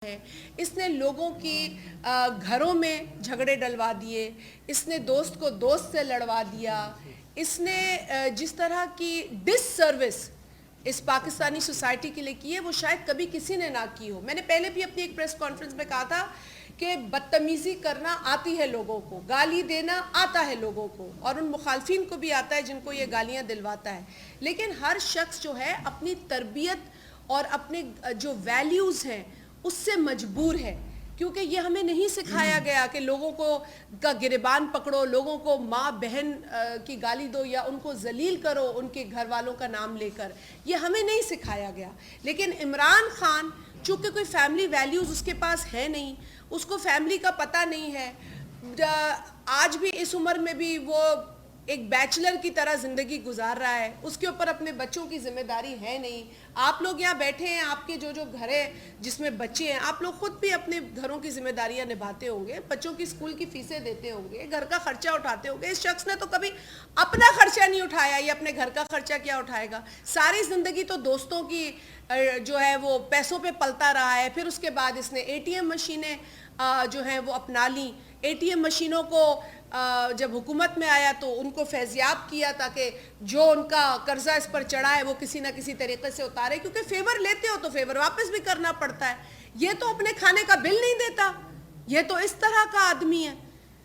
ہے، اس نے لوگوں کی گھروں میں جھگڑے ڈلوا دیے، اس نے دوست کو دوست سے لڑوا دیا، اس نے جس طرح کی ڈس سروس اس پاکستانی سوسائٹی کے لیے کی ہے وہ شاید کبھی کسی نے نہ کی ہو۔ میں نے پہلے بھی اپنی ایک پریس کانفرنس میں کہا تھا کہ بدتمیزی کرنا آتی ہے لوگوں کو، گالی دینا آتا ہے لوگوں کو، اور ان مخالفین کو بھی آتا ہے جن کو یہ گالیاں دلواتا ہے، لیکن ہر شخص جو ہے اپنی تربیت اور اپنے جو ویلیوز ہیں اس سے مجبور ہے، کیونکہ یہ ہمیں نہیں سکھایا گیا کہ لوگوں کو کا گریبان پکڑو، لوگوں کو ماں بہن کی گالی دو یا ان کو ذلیل کرو ان کے گھر والوں کا نام لے کر، یہ ہمیں نہیں سکھایا گیا۔ لیکن عمران خان چونکہ کوئی فیملی ویلیوز اس کے پاس ہے نہیں، اس کو فیملی کا پتہ نہیں ہے، آج بھی اس عمر میں بھی وہ ایک بیچلر کی طرح زندگی گزار رہا ہے، اس کے اوپر اپنے بچوں کی ذمہ داری ہے نہیں۔ آپ لوگ یہاں بیٹھے ہیں، آپ کے جو گھر ہے جس میں بچے ہیں، آپ لوگ خود بھی اپنے گھروں کی ذمہ داریاں نبھاتے ہوں گے، بچوں کی اسکول کی فیسیں دیتے ہوں گے، گھر کا خرچہ اٹھاتے ہوں گے۔ اس شخص نے تو کبھی اپنا خرچہ نہیں اٹھایا، یہ اپنے گھر کا خرچہ کیا اٹھائے گا؟ ساری زندگی تو دوستوں کی جو ہے وہ پیسوں پہ پلتا رہا ہے۔ پھر اس کے بعد اس نے اے ٹی ایم مشینیں جو ہیں وہ اپنا لیں، اے ٹی ایم مشینوں کو جب حکومت میں آیا تو ان کو فیضیاب کیا تاکہ جو ان کا قرضہ اس پر چڑھا ہے وہ کسی نہ کسی طریقے سے اتارے، کیونکہ فیور لیتے ہو تو فیور واپس بھی کرنا پڑتا ہے۔ یہ تو اپنے کھانے کا بل نہیں دیتا، یہ تو اس طرح کا آدمی ہے۔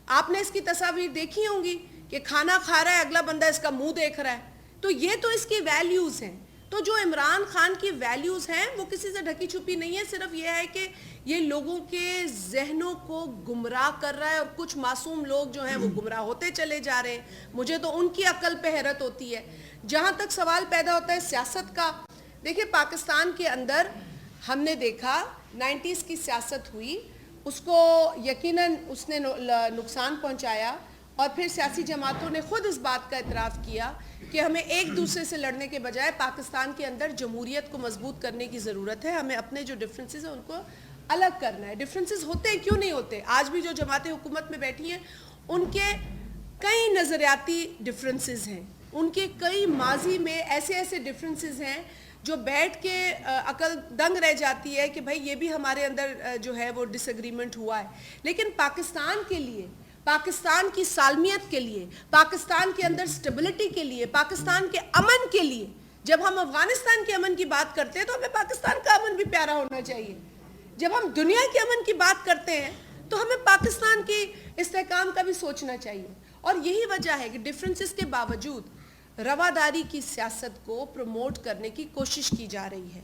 آپ نے اس کی تصاویر دیکھی ہوں گی کہ کھانا کھا رہا ہے، اگلا بندہ اس کا منہ دیکھ رہا ہے، تو یہ تو اس کی ویلیوز ہیں۔ تو جو عمران خان کی ویلیوز ہیں وہ کسی سے ڈھکی چھپی نہیں ہے، صرف یہ ہے کہ یہ لوگوں کے ذہنوں کو گمراہ کر رہا ہے، اور کچھ معصوم لوگ جو ہیں وہ گمراہ ہوتے چلے جا رہے ہیں۔ مجھے تو ان کی عقل پہ حیرت ہوتی ہے۔ جہاں تک سوال پیدا ہوتا ہے سیاست کا، دیکھیں پاکستان کے اندر ہم نے دیکھا 90s کی سیاست ہوئی، اس کو یقیناً اس نے نقصان پہنچایا، اور پھر سیاسی جماعتوں نے خود اس بات کا اعتراف کیا کہ ہمیں ایک دوسرے سے لڑنے کے بجائے پاکستان کے اندر جمہوریت کو مضبوط کرنے کی ضرورت ہے، ہمیں اپنے جو ڈفرینسز ہیں ان کو الگ کرنا ہے۔ ڈفرینسز ہوتے ہیں، کیوں نہیں ہوتے؟ آج بھی جو جماعتیں حکومت میں بیٹھی ہیں ان کے کئی نظریاتی ڈفرینسز ہیں، ان کے کئی ماضی میں ایسے ڈفرینسز ہیں جو بیٹھ کے عقل دنگ رہ جاتی ہے کہ بھائی یہ بھی ہمارے اندر جو ہے وہ ڈس ایگریمنٹ ہوا ہے۔ لیکن پاکستان کے لیے، پاکستان کی سالمیت کے لیے، پاکستان کے اندر سٹیبلٹی کے لیے، پاکستان کے امن کے لیے، جب ہم افغانستان کے امن کی بات کرتے ہیں تو ہمیں پاکستان کا امن بھی پیارا ہونا چاہیے۔ جب ہم دنیا کے امن کی بات کرتے ہیں تو ہمیں پاکستان کی استحکام کا بھی سوچنا چاہیے، اور یہی وجہ ہے کہ ڈفرینسز کے باوجود رواداری کی سیاست کو پروموٹ کرنے کی کوشش کی جا رہی ہے،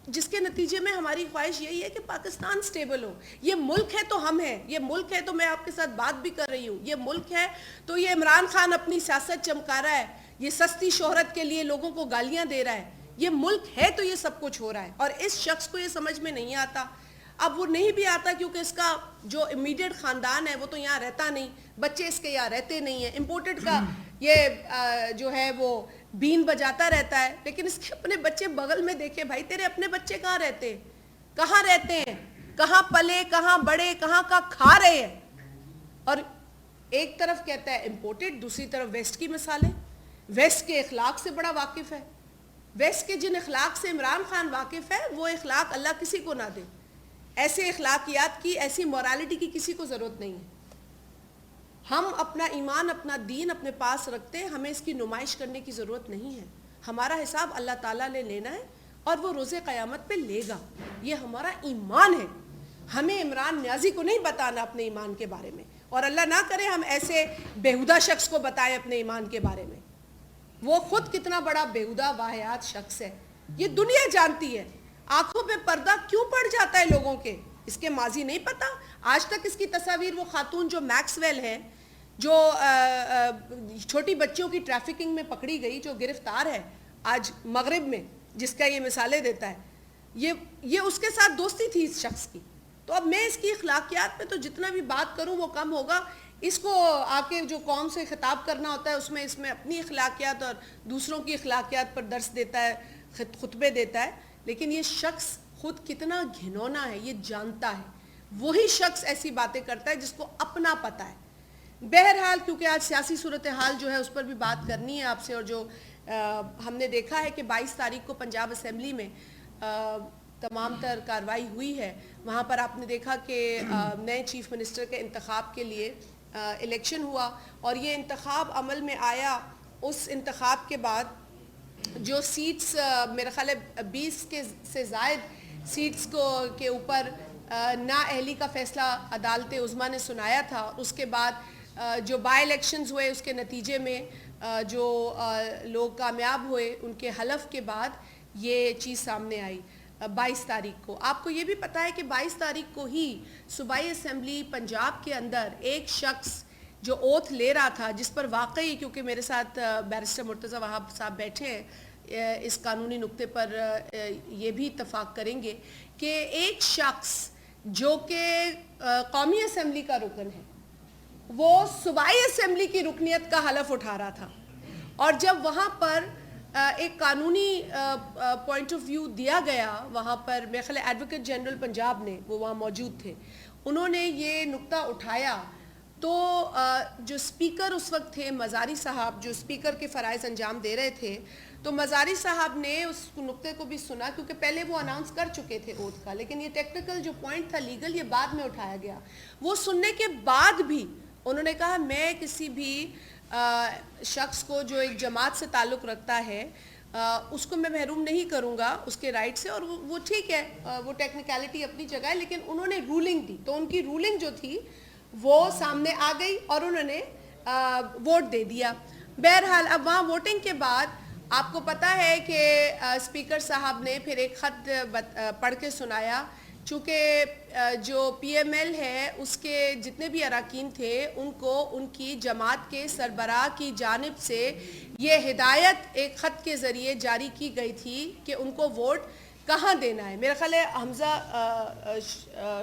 جس کے نتیجے میں ہماری خواہش یہی ہے کہ پاکستان سٹیبل ہو۔ یہ ملک ہے تو ہم ہیں، یہ ملک ہے تو میں آپ کے ساتھ بات بھی کر رہی ہوں، یہ ملک ہے تو یہ عمران خان اپنی سیاست چمکا رہا ہے، یہ سستی شہرت کے لیے لوگوں کو گالیاں دے رہا ہے، یہ ملک ہے تو یہ سب کچھ ہو رہا ہے، اور اس شخص کو یہ سمجھ میں نہیں آتا۔ اب وہ نہیں بھی آتا کیونکہ اس کا جو امیڈیٹ خاندان ہے وہ تو یہاں رہتا نہیں، بچے اس کے یہاں رہتے نہیں ہیں، امپورٹڈ کا یہ جو ہے وہ بین بجاتا رہتا ہے، لیکن اس کے اپنے بچے بغل میں دیکھے، بھائی تیرے اپنے بچے کہاں رہتے ہیں، کہاں رہتے ہیں، کہاں پلے، کہاں بڑے، کہاں کا کھا رہے ہیں۔ اور ایک طرف کہتا ہے امپورٹڈ، دوسری طرف ویسٹ کی مثالیں، ویسٹ کے اخلاق سے بڑا واقف ہے۔ ویسٹ کے جن اخلاق سے عمران خان واقف ہے وہ اخلاق اللہ کسی کو نہ دے، ایسے اخلاقیات کی، ایسی مورالٹی کی کسی کو ضرورت نہیں ہے۔ ہم اپنا ایمان، اپنا دین اپنے پاس رکھتے ہیں، ہمیں اس کی نمائش کرنے کی ضرورت نہیں ہے۔ ہمارا حساب اللہ تعالیٰ نے لینا ہے اور وہ روز قیامت پہ لے گا، یہ ہمارا ایمان ہے۔ ہمیں عمران نیازی کو نہیں بتانا اپنے ایمان کے بارے میں، اور اللہ نہ کرے ہم ایسے بیہودہ شخص کو بتائیں اپنے ایمان کے بارے میں۔ وہ خود کتنا بڑا بیہودہ واہیات شخص ہے، یہ دنیا جانتی ہے۔ آنکھوں پہ پردہ کیوں پڑ جاتا ہے لوگوں کے؟ اس کے ماضی نہیں پتا؟ آج تک اس کی تصاویر، وہ خاتون جو میکس ویل ہے، جو چھوٹی بچیوں کی ٹریفکنگ میں پکڑی گئی، جو گرفتار ہے آج مغرب میں، جس کا یہ مثالیں دیتا ہے، یہ اس کے ساتھ دوستی تھی اس شخص کی۔ تو اب میں اس کی اخلاقیات پہ تو جتنا بھی بات کروں وہ کم ہوگا۔ اس کو آ کے جو قوم سے خطاب کرنا ہوتا ہے اس میں اپنی اخلاقیات اور دوسروں کی اخلاقیات پر درس دیتا ہے، خطبے دیتا ہے، لیکن یہ شخص خود کتنا گھنونا ہے یہ جانتا ہے۔ وہی شخص ایسی باتیں کرتا ہے جس کو اپنا پتہ ہے۔ بہرحال کیونکہ آج سیاسی صورتحال جو ہے اس پر بھی بات کرنی ہے آپ سے، اور جو ہم نے دیکھا ہے کہ 22 تاریخ کو پنجاب اسمبلی میں تمام تر کارروائی ہوئی ہے، وہاں پر آپ نے دیکھا کہ نئے چیف منسٹر کے انتخاب کے لیے الیکشن ہوا اور یہ انتخاب عمل میں آیا. اس انتخاب کے بعد جو سیٹس میرا خیال ہے 20 سے زائد سیٹس کے اوپر نااہلی کا فیصلہ عدالت عظمیٰ نے سنایا تھا. اس کے بعد جو بائی الیکشنز ہوئے اس کے نتیجے میں جو لوگ کامیاب ہوئے ان کے حلف کے بعد یہ چیز سامنے آئی 22 تاریخ کو. آپ کو یہ بھی پتہ ہے کہ 22 تاریخ کو ہی صوبائی اسمبلی پنجاب کے اندر ایک شخص جو اوتھ لے رہا تھا, جس پر واقعی, کیونکہ میرے ساتھ بیرسٹر مرتضی وہاب صاحب بیٹھے ہیں, اس قانونی نقطے پر یہ بھی اتفاق کریں گے کہ ایک شخص جو کہ قومی اسمبلی کا رکن ہے وہ صوبائی اسمبلی کی رکنیت کا حلف اٹھا رہا تھا. اور جب وہاں پر ایک قانونی پوائنٹ آف ویو دیا گیا, وہاں پر میرے خیال ایڈوکیٹ جنرل پنجاب نے, وہ وہاں موجود تھے, انہوں نے یہ نقطہ اٹھایا تو جو اسپیکر اس وقت تھے مزاری صاحب, جو اسپیکر کے فرائض انجام دے رہے تھے, تو مزاری صاحب نے اس نقطے کو بھی سنا, کیونکہ پہلے وہ اناؤنس کر چکے تھے اوتھ کا, لیکن یہ ٹیکنیکل جو پوائنٹ تھا لیگل, یہ بعد میں اٹھایا گیا. وہ سننے کے بعد بھی انہوں نے کہا میں کسی بھی شخص کو جو ایک جماعت سے تعلق رکھتا ہے اس کو میں محروم نہیں کروں گا اس کے رائٹ سے. اور وہ ٹھیک ہے, وہ ٹیکنیکلٹی اپنی جگہ ہے, لیکن انہوں نے رولنگ دی, تو ان کی رولنگ جو تھی وہ سامنے آ گئی اور انہوں نے ووٹ دے دیا. بہرحال اب وہاں ووٹنگ کے بعد آپ کو پتہ ہے کہ اسپیکر صاحب نے پھر ایک خط پڑھ کے سنایا, چونکہ جو پی ایم ایل ہے اس کے جتنے بھی اراکین تھے ان کو ان کی جماعت کے سربراہ کی جانب سے یہ ہدایت ایک خط کے ذریعے جاری کی گئی تھی کہ ان کو ووٹ کہاں دینا ہے. میرا خیال ہے حمزہ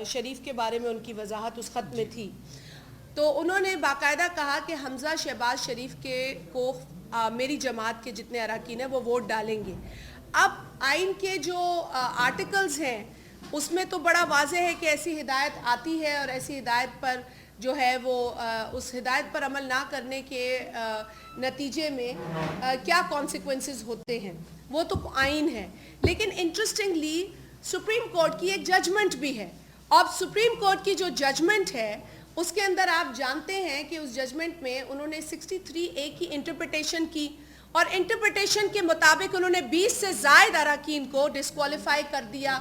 شریف کے بارے میں ان کی وضاحت اس خط میں تھی, تو انہوں نے باقاعدہ کہا کہ حمزہ شہباز شریف کو میری جماعت کے جتنے اراکین ہیں وہ ووٹ ڈالیں گے. اب آئین کے جو آرٹیکلز ہیں اس میں تو بڑا واضح ہے کہ ایسی ہدایت آتی ہے اور ایسی ہدایت پر جو ہے وہ اس ہدایت پر عمل نہ کرنے کے نتیجے میں کیا کانسیکوینسز ہوتے ہیں, وہ تو آئین ہے. لیکن انٹرسٹنگلی سپریم کورٹ کی ایک ججمنٹ بھی ہے. اب سپریم کورٹ کی جو ججمنٹ ہے اس کے اندر آپ جانتے ہیں کہ اس ججمنٹ میں انہوں نے 63A کی انٹرپریٹیشن کی, اور انٹرپریٹیشن کے مطابق انہوں نے 20 سے زائد اراکین کو ڈسکوالیفائی کر دیا.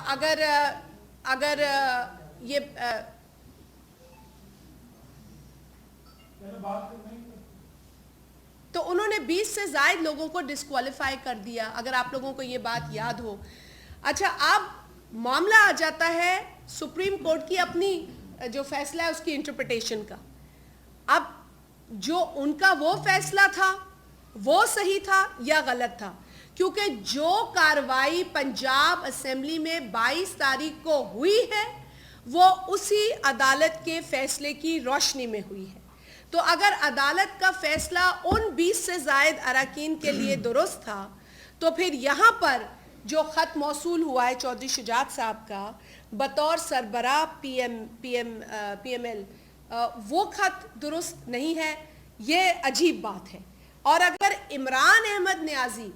اگر یہ تو انہوں نے 20 سے زائد لوگوں کو ڈسکوالیفائی کر دیا, اگر آپ لوگوں کو یہ بات یاد ہو. اچھا, اب معاملہ آ جاتا ہے سپریم کورٹ کی اپنی جو فیصلہ ہے اس کی انٹرپریٹیشن کا. اب جو ان کا وہ فیصلہ تھا وہ صحیح تھا یا غلط تھا, کیونکہ جو کاروائی پنجاب اسمبلی میں 22 تاریخ کو ہوئی ہے وہ اسی عدالت کے فیصلے کی روشنی میں ہوئی ہے. تو اگر عدالت کا فیصلہ ان 20 سے زائد اراکین کے لیے درست تھا, تو پھر یہاں پر جو خط موصول ہوا ہے چودھری شجاعت صاحب کا بطور سربراہ پی ایم ایل, وہ خط درست نہیں ہے. یہ عجیب بات ہے. اور اگر عمران احمد نیازی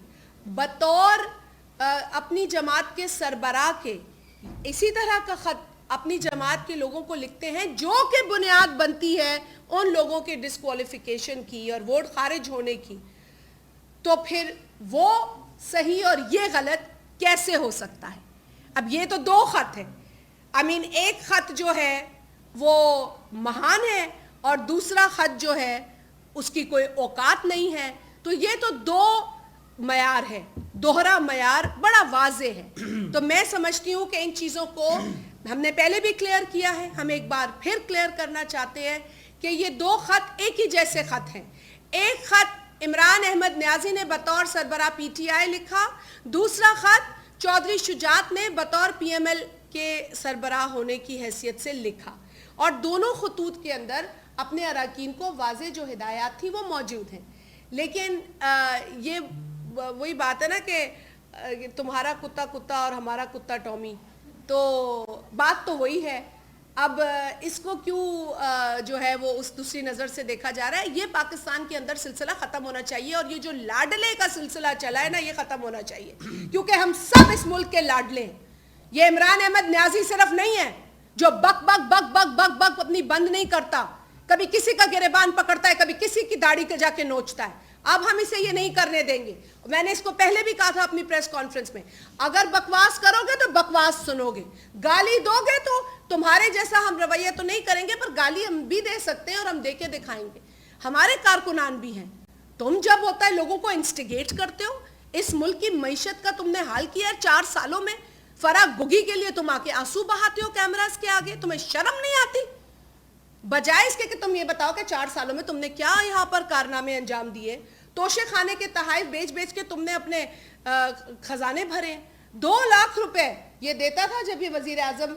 بطور اپنی جماعت کے سربراہ کے اسی طرح کا خط اپنی جماعت کے لوگوں کو لکھتے ہیں جو کہ بنیاد بنتی ہے ان لوگوں کے ڈسکوالیفیکیشن کی اور ووٹ خارج ہونے کی, تو پھر وہ صحیح اور یہ غلط کیسے ہو سکتا ہے؟ اب یہ تو دو خط ہیں. ایک خط جو ہے وہ مہان ہے اور دوسرا خط جو ہے اس کی کوئی اوقات نہیں ہے. تو یہ تو دو معیار ہے, دوہرا معیار بڑا واضح ہے. تو میں سمجھتی ہوں کہ ان چیزوں کو ہم نے پہلے بھی کلیئر کیا ہے, ہم ایک بار پھر کلیئر کرنا چاہتے ہیں کہ یہ دو خط ایک ہی جیسے خط ہیں. ایک خط عمران احمد نیازی نے بطور سربراہ پی ٹی آئی لکھا, دوسرا خط چودھری شجاعت نے بطور پی ایم ایل کے سربراہ ہونے کی حیثیت سے لکھا, اور دونوں خطوط کے اندر اپنے اراکین کو واضح جو ہدایات تھی وہ موجود ہیں. لیکن یہ وہی بات ہے نا کہ تمہارا کتا کتا اور ہمارا کتا ٹامی, تو بات تو وہی ہے. اب اس کو کیوں جو ہے وہ اس دوسری نظر سے دیکھا جا رہا ہے؟ یہ پاکستان کے اندر سلسلہ ختم ہونا چاہیے, اور یہ جو لاڈلے کا سلسلہ چلا ہے نا یہ ختم ہونا چاہیے, کیونکہ ہم سب اس ملک کے لاڈلے ہیں. یہ عمران احمد نیازی صرف نہیں ہے جو بک بک بک بک بک بک اپنی بند نہیں کرتا, کبھی کسی کا گریبان پکڑتا ہے, کبھی کسی کی داڑھی کے جا کے نوچتا ہے. اب ہم اسے یہ نہیں کرنے دیں گے. میں نے اس کو پہلے بھی کہا تھا اپنی پریس کانفرنس میں, اگر بکواس کرو گے تو بکواس سنو گے, گالی دو گے تو تمہارے جیسا ہم رویہ تو نہیں کریں گے, پر گالی ہم بھی دے سکتے ہیں اور ہم دے کے دکھائیں گے. ہمارے کارکنان بھی ہیں. تم جب ہوتا ہے لوگوں کو انسٹیگیٹ کرتے ہو, اس ملک کی معیشت کا تم نے حال کیا ہے 4 سالوں میں. فرا گگی کے لیے تم آ کے آنسو بہاتے ہو کیمراز کے آگے, تمہیں شرم نہیں آتی؟ بجائے اس کے کہ تم یہ بتاؤ کہ 4 سالوں میں تم نے کیا یہاں پر کارنامے انجام دیے. توشے خانے کے تحائف بیچ بیچ کے تم نے اپنے خزانے بھرے. 2 لاکھ روپے یہ دیتا تھا جب یہ وزیر اعظم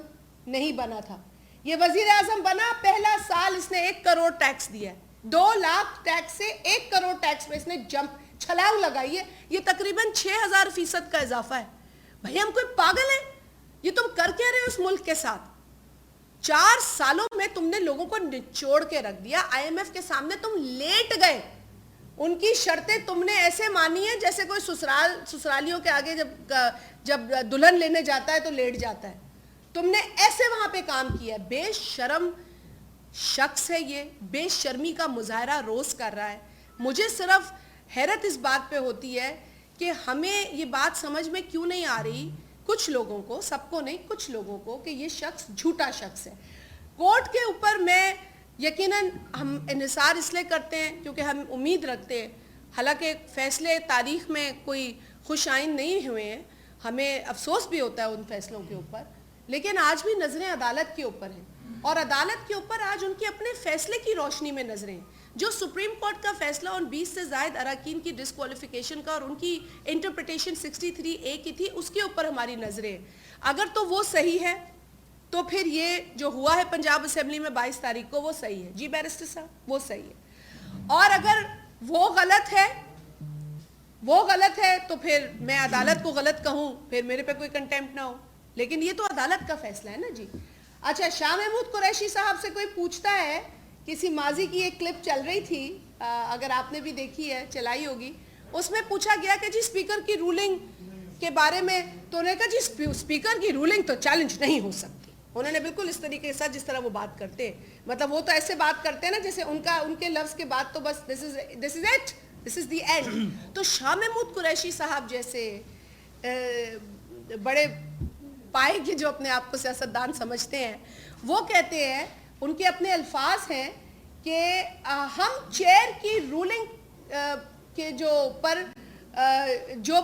نہیں بنا تھا. یہ وزیر اعظم بنا پہلا سال اس نے 1 کروڑ ٹیکس دیا ہے. 2 لاکھ ٹیکس سے 1 کروڑ ٹیکس میں اس نے چھلاؤ لگائی ہے. یہ تقریباً 6000% کا اضافہ ہے. بھئی ہم کوئی پاگل ہیں؟ یہ تم کر کیا رہے ہو اس ملک کے ساتھ؟ 4 سالوں میں تم نے لوگوں کو نچوڑ کے رکھ دیا. آئی ایم ایف کے سامنے تم لیٹ گئے. ان کی شرطیں تم نے ایسے مانی ہیں جیسے کوئی سسرالیوں کے آگے جب دلہن لینے جاتا ہے تو لیٹ جاتا ہے. تم نے ایسے وہاں پہ کام کیا. بے شرم شخص ہے یہ, بے شرمی کا مظاہرہ روز کر رہا ہے. مجھے صرف حیرت اس بات پہ ہوتی ہے کہ ہمیں یہ بات سمجھ میں کیوں نہیں آ رہی, کچھ لوگوں کو, سب کو نہیں, کچھ لوگوں کو, کہ یہ شخص جھوٹا شخص ہے. کورٹ کے اوپر میں یقیناً ہم انحصار اس لیے کرتے ہیں کیونکہ ہم امید رکھتے ہیں, حالانکہ فیصلے تاریخ میں کوئی خوش آئند نہیں ہوئے ہیں, ہمیں افسوس بھی ہوتا ہے ان فیصلوں کے اوپر, لیکن آج بھی نظریں عدالت کے اوپر ہیں, اور عدالت کے اوپر آج ان کے اپنے فیصلے کی روشنی میں نظریں ہیں. جو سپریم کورٹ کا فیصلہ ان 20 سے زائد اراکین کی ڈسکوالیفیکیشن کا اور ان کی انٹرپریٹیشن 63A کی تھی, اس کے اوپر ہماری نظریں ہیں. اگر تو وہ صحیح ہے تو پھر یہ جو ہوا ہے پنجاب اسمبلی میں 22 تاریخ کو وہ صحیح ہے. جی بیرسٹر صاحب, وہ صحیح ہے. اور اگر وہ غلط ہے تو پھر میں عدالت کو غلط کہوں, پھر میرے پہ کوئی کنٹیمپٹ نہ ہو, لیکن یہ تو عدالت کا فیصلہ ہے نا جی. اچھا, شاہ محمود قریشی صاحب سے کوئی پوچھتا ہے, کسی ماضی کی ایک کلپ چل رہی تھی, اگر آپ نے بھی دیکھی ہے, چلائی ہوگی, اس میں پوچھا گیا کہ جی اسپیکر کی رولنگ کے بارے میں, تو انہوں نے کہا جی اسپیکر کی رولنگ تو چیلنج نہیں ہو سکتی. انہوں نے بالکل اس طریقے کے ساتھ جس طرح وہ بات کرتے ہیں, مطلب وہ تو ایسے بات کرتے ہیں نا جیسے ان کے لفظ کے بعد تو بس this is the end. تو شاہ محمود قریشی صاحب جیسے بڑے پائے کے جو اپنے آپ کو سیاستدان سمجھتے ہیں, وہ کہتے ہیں, ان کے اپنے الفاظ ہیں کہ ہم چیئر کی رولنگ کے جو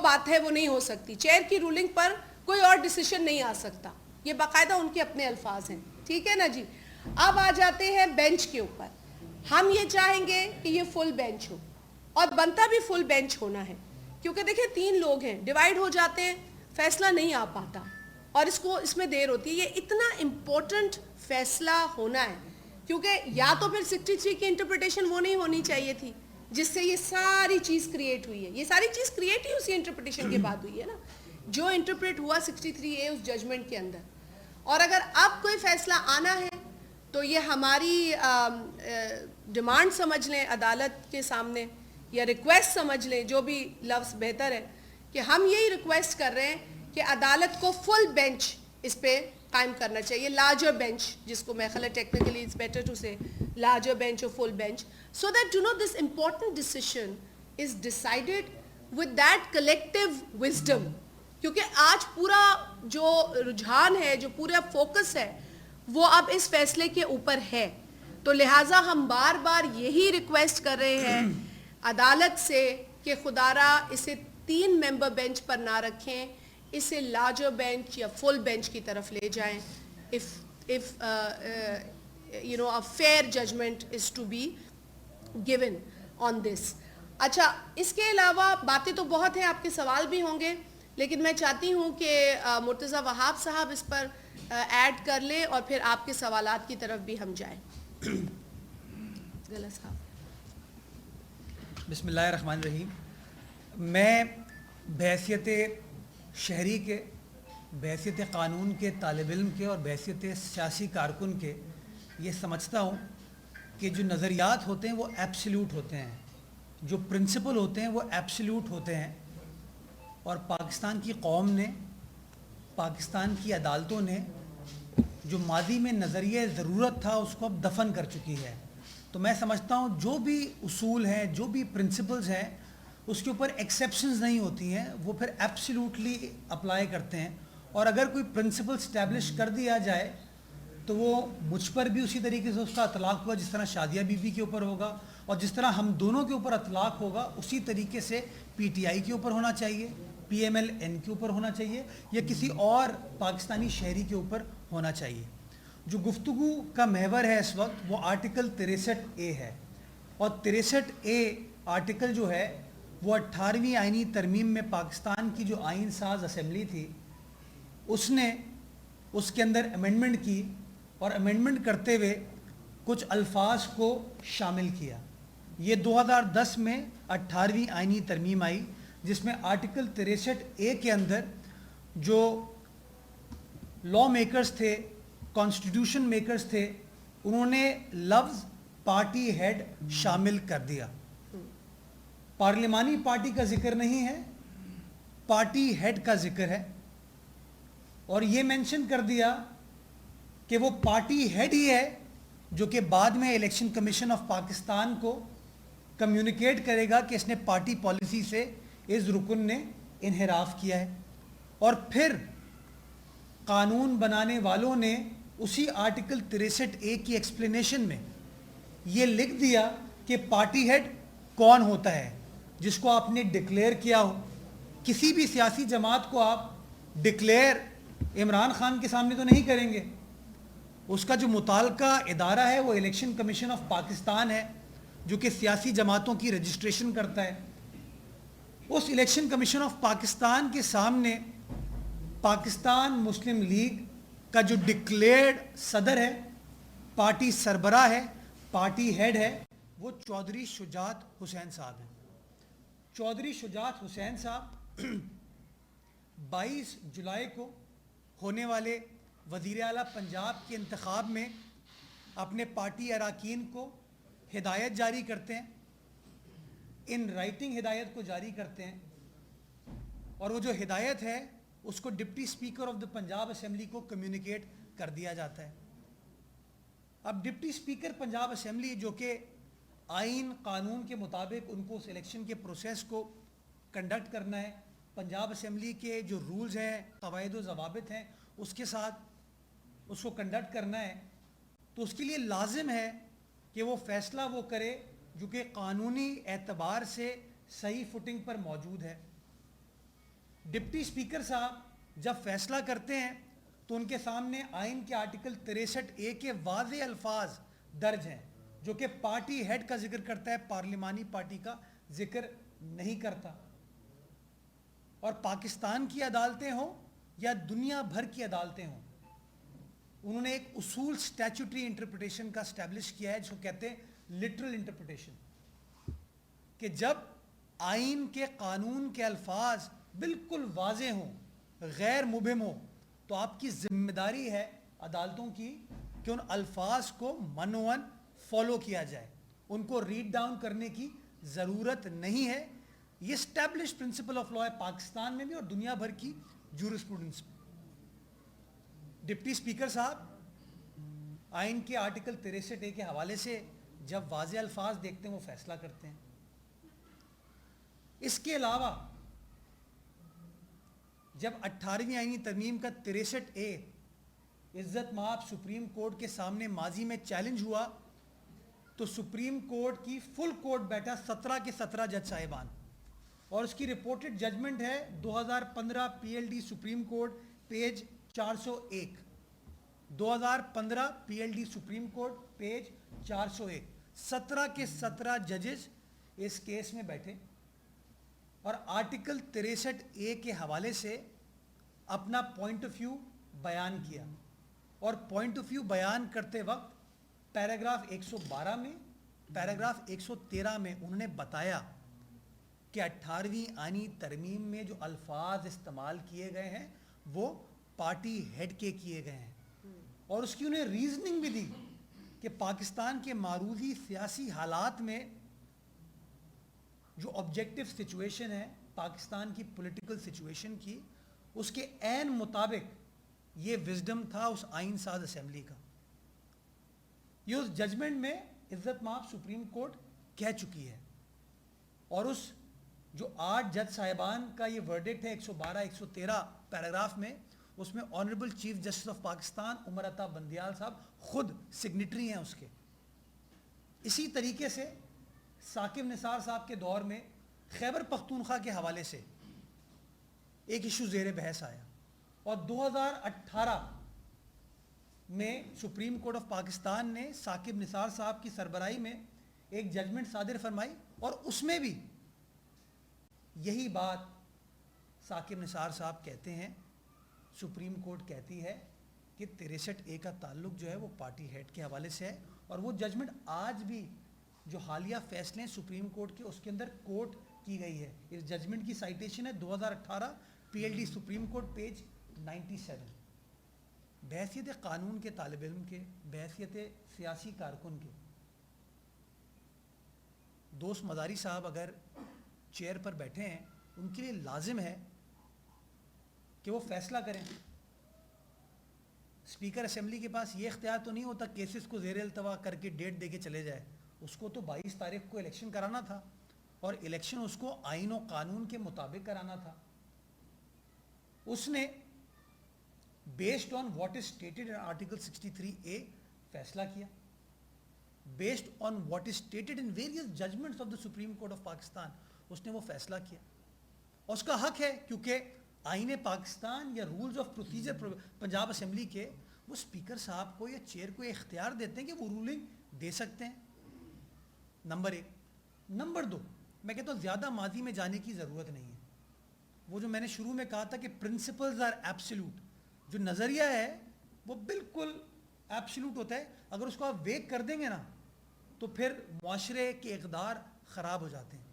بات ہے وہ نہیں ہو سکتی, چیئر کی رولنگ پر کوئی اور ڈیسیشن نہیں آ سکتا. یہ باقاعدہ ان کے اپنے الفاظ ہیں, ٹھیک ہے نا جی. اب آ جاتے ہیں بینچ کے اوپر. ہم یہ چاہیں گے کہ یہ فل بینچ ہو, اور بنتا بھی فل بینچ ہونا ہے, کیونکہ دیکھیں 3 لوگ ہیں, ڈیوائیڈ ہو جاتے ہیں, فیصلہ نہیں آ پاتا, اور اس میں دیر ہوتی ہے. یہ اتنا امپورٹنٹ فیصلہ ہونا ہے, کیونکہ یا تو پھر 63 کی انٹرپریٹیشن وہ نہیں ہونی چاہیے تھی جس سے یہ ساری چیز کریٹ ہوئی ہے. یہ ساری چیز کریٹ ہی اسی انٹرپریٹیشن کے بعد ہوئی ہے نا, جو انٹرپریٹ ہوا 63A اس ججمنٹ کے اندر. اور اگر اب کوئی فیصلہ آنا ہے تو یہ ہماری ڈیمانڈ سمجھ لیں عدالت کے سامنے, یا ریکویسٹ سمجھ لیں, جو بھی لفظ بہتر ہے, کہ ہم یہی ریکویسٹ کر رہے ہیں کہ عدالت کو فل بینچ اس پہ قائم کرنا چاہیے, لارجر بینچ, جس کو میں خیال technically it's better to say larger bench اور full bench, so that you know this important decision is decided with that collective wisdom. کیونکہ آج پورا جو رجحان ہے, جو پورا فوکس ہے, وہ اب اس فیصلے کے اوپر ہے. تو لہٰذا ہم بار بار یہی ریکویسٹ کر رہے ہیں عدالت سے کہ خدارا اسے 3 ممبر بینچ پر نہ رکھیں, اسے لارجر بینچ یا فل بینچ کی طرف لے جائیں, if a fair judgment is to be given on this. اچھا, اس کے علاوہ باتیں تو بہت ہیں, آپ کے سوال بھی ہوں گے, لیکن میں چاہتی ہوں کہ مرتضیٰ وہاب صاحب اس پر ایڈ کر لیں اور پھر آپ کے سوالات کی طرف بھی ہم جائیں. بسم اللہ الرحمن الرحیم. میں بحیثیت شہری کے, بحیثیت قانون کے طالب علم کے اور بحیثیت سیاسی کارکن کے یہ سمجھتا ہوں کہ جو نظریات ہوتے ہیں وہ ایبسلیوٹ ہوتے ہیں, جو پرنسپل ہوتے ہیں وہ ایبسلیوٹ ہوتے ہیں, اور پاکستان کی قوم نے پاکستان کی عدالتوں نے جو ماضی میں نظریہ ضرورت تھا اس کو اب دفن کر چکی ہے. تو میں سمجھتا ہوں جو بھی اصول ہیں, جو بھی پرنسپلز ہیں, اس کے اوپر ایکسیپشنز نہیں ہوتی ہیں, وہ پھر ایبسلیوٹلی اپلائی کرتے ہیں. اور اگر کوئی پرنسپل اسٹیبلش کر دیا جائے تو وہ مجھ پر بھی اسی طریقے سے اس کا اطلاق ہوگا جس طرح شادیہ بی بی کے اوپر ہوگا, اور جس طرح ہم دونوں کے اوپر اطلاق ہوگا اسی طریقے سے پی ٹی آئی کے اوپر ہونا چاہیے, پی ایم ایل این کے اوپر ہونا چاہیے, یا کسی اور پاکستانی شہری کے اوپر ہونا چاہیے. جو گفتگو کا محور ہے اس وقت وہ آرٹیکل 63A ہے, اور 63A آرٹیکل جو ہے وہ 18ویں آئینی ترمیم میں پاکستان کی جو آئین ساز اسمبلی تھی اس نے اس کے اندر امینڈمنٹ کی, اور امینڈمنٹ کرتے ہوئے کچھ الفاظ کو شامل کیا. یہ 2010 میں 18ویں آئینی ترمیم آئی جس میں آرٹیکل 63A کے اندر جو لا میکرز تھے, کانسٹیٹیوشن میکرز تھے, انہوں نے لفظ پارٹی ہیڈ شامل کر دیا. پارلیمانی پارٹی کا ذکر نہیں ہے, پارٹی ہیڈ کا ذکر ہے, اور یہ مینشن کر دیا کہ وہ پارٹی ہیڈ ہی ہے جو کہ بعد میں الیکشن کمیشن آف پاکستان کو کمیونیکیٹ کرے گا کہ اس نے پارٹی پالیسی سے اس رکن نے انحراف کیا ہے. اور پھر قانون بنانے والوں نے اسی آرٹیکل 63A کی ایکسپلینیشن میں یہ لکھ دیا کہ پارٹی ہیڈ کون ہوتا ہے, جس کو آپ نے ڈکلیئر کیا ہو. کسی بھی سیاسی جماعت کو آپ ڈکلیئر عمران خان کے سامنے تو نہیں کریں گے, اس کا جو متعلقہ ادارہ ہے وہ الیکشن کمیشن آف پاکستان ہے جو کہ سیاسی جماعتوں کی رجسٹریشن کرتا ہے. اس الیکشن کمیشن آف پاکستان کے سامنے پاکستان مسلم لیگ کا جو ڈکلیئرڈ صدر ہے, پارٹی سربراہ ہے, پارٹی ہیڈ ہے, وہ چودھری شجاعت حسین صاحب ہیں. چودھری شجاعت حسین صاحب 22 جولائی کو ہونے والے وزیر اعلیٰ پنجاب کے انتخاب میں اپنے پارٹی اراکین کو ہدایت جاری کرتے ہیں, ان رائٹنگ ہدایت کو جاری کرتے ہیں, اور وہ جو ہدایت ہے اس کو deputy speaker of the Punjab assembly کو کمیونیکیٹ کر دیا جاتا ہے. اب ڈپٹی اسپیکر پنجاب اسمبلی جو کہ آئین قانون کے مطابق ان کو اس الیکشن کے پروسیس کو کنڈکٹ کرنا ہے, پنجاب اسمبلی کے جو رولز ہیں, قواعد و ضوابط ہیں, اس کے ساتھ اس کو کنڈکٹ کرنا ہے, تو اس کے لیے لازم ہے کہ وہ فیصلہ وہ کرے جو کہ قانونی اعتبار سے صحیح فوٹنگ پر موجود ہے. ڈپٹی اسپیکر صاحب جب فیصلہ کرتے ہیں تو ان کے سامنے آئین کے آرٹیکل 63A کے واضح الفاظ درج ہیں جو کہ پارٹی ہیڈ کا ذکر کرتا ہے, پارلیمانی پارٹی کا ذکر نہیں کرتا. اور پاکستان کی عدالتیں ہوں یا دنیا بھر کی عدالتیں ہوں, انہوں نے ایک اصول اسٹیچوٹری انٹرپریٹیشن کا اسٹیبلش کیا ہے جس کو کہتے ہیں لٹرل انٹرپریٹیشن, کہ جب آئین کے قانون کے الفاظ بالکل واضح ہوں, غیر مبہم ہوں, تو آپ کی ذمہ داری ہے عدالتوں کی کہ ان الفاظ کو منوان فالو کیا جائے, ان کو ریڈ ڈاؤن کرنے کی ضرورت نہیں ہے. یہ اسٹیبلش پرنسپل آف لا ہے پاکستان میں بھی اور دنیا بھر کی جورسپروڈنس میں. ڈپٹی اسپیکر صاحب آئین کے آرٹیکل 63A کے حوالے سے جب واضح الفاظ دیکھتے ہیں وہ فیصلہ کرتے ہیں. اس کے علاوہ جب 18ویں آئینی ترمیم کا 63A عزت مآب سپریم کورٹ کے سامنے ماضی میں چیلنج ہوا تو سپریم کورٹ کی فل کورٹ بیٹھا 17 کے 17 جج صاحبان, اور اس کی رپورٹڈ ججمنٹ ہے 2015 PLD supreme court page 401. 2015 PLD supreme court page 401. 17 کے 17 ججز اس کیس میں بیٹھے اور آرٹیکل 63A کے حوالے سے اپنا پوائنٹ آف ویو بیان کیا, اور پوائنٹ آف ویو بیان کرتے وقت پیراگراف 112 میں, پیراگراف 113 میں انہوں نے بتایا کہ 18ویں آئینی ترمیم میں جو الفاظ استعمال کیے گئے ہیں وہ پارٹی ہیڈ کے کیے گئے ہیں, اور اس کی انہیں ریزننگ بھی دی کہ پاکستان کے معروضی سیاسی حالات میں جو آبجیکٹو سچویشن ہے پاکستان کی پولیٹیکل سچویشن کی, اس کے عین مطابق یہ وزڈم تھا اس آئین ساز اسمبلی کا. یہ اس ججمنٹ میں عزت مآب سپریم کورٹ کہہ چکی ہے, اور اس جو 8 جج صاحبان کا یہ ورڈکٹ ہے 112 113 پیراگراف میں, اس میں honourable chief justice of Pakistan Umar Ata Bandial صاحب خود سگنیٹری ہیں اس کے. اسی طریقے سے ثاقب نثار صاحب کے دور میں خیبر پختونخوا کے حوالے سے ایک ایشو زیر بحث آیا, اور 2018 میں سپریم کورٹ آف پاکستان نے ثاقب نثار صاحب کی سربراہی میں ایک ججمنٹ صادر فرمائی, اور اس میں بھی یہی بات ثاقب نثار صاحب کہتے ہیں. سپریم کورٹ کہتی ہے کہ 63A کا تعلق جو ہے وہ پارٹی ہیڈ کے حوالے سے ہے, اور وہ ججمنٹ آج بھی جو حالیہ فیصلے سپریم کورٹ کے اس کے اندر کوٹ کی گئی ہے. اس ججمنٹ کی سائٹیشن ہے 2018 PLD سپریم کورٹ پیج 97. بحیثیت قانون کے طالب علم کے, بحیثیت سیاسی کارکن کے, دوست مداری صاحب اگر چیئر پر بیٹھے ہیں ان کے لیے لازم ہے کہ وہ فیصلہ کریں. اسپیکر اسمبلی کے پاس یہ اختیار تو نہیں ہوتا کیسز کو زیر التوا کر کے ڈیٹ دے کے چلے جائے. اس کو تو 22 تاریخ کو الیکشن کرانا تھا, اور الیکشن اس کو آئین و قانون کے مطابق کرانا تھا. اس نے based on what is stated in article 63A فیصلہ کیا, based on what is stated in various judgments of the supreme court of Pakistan اس نے وہ فیصلہ کیا. اور اس کا حق ہے, کیونکہ آئین پاکستان یا rules of procedure Punjab assembly کے وہ اسپیکر صاحب کو یا چیئر کو یہ اختیار دیتے ہیں کہ وہ رولنگ دے سکتے ہیں. نمبر 1. نمبر 2, میں کہتا ہوں زیادہ ماضی میں جانے کی ضرورت نہیں ہے. وہ جو میں نے شروع میں کہا تھا کہ پرنسپلز آر ایبسلیوٹ, جو نظریہ ہے وہ بالکل ایبسلیوٹ ہوتا ہے. اگر اس کو آپ ویک کر دیں گے نا تو پھر معاشرے کے اقدار خراب ہو جاتے ہیں.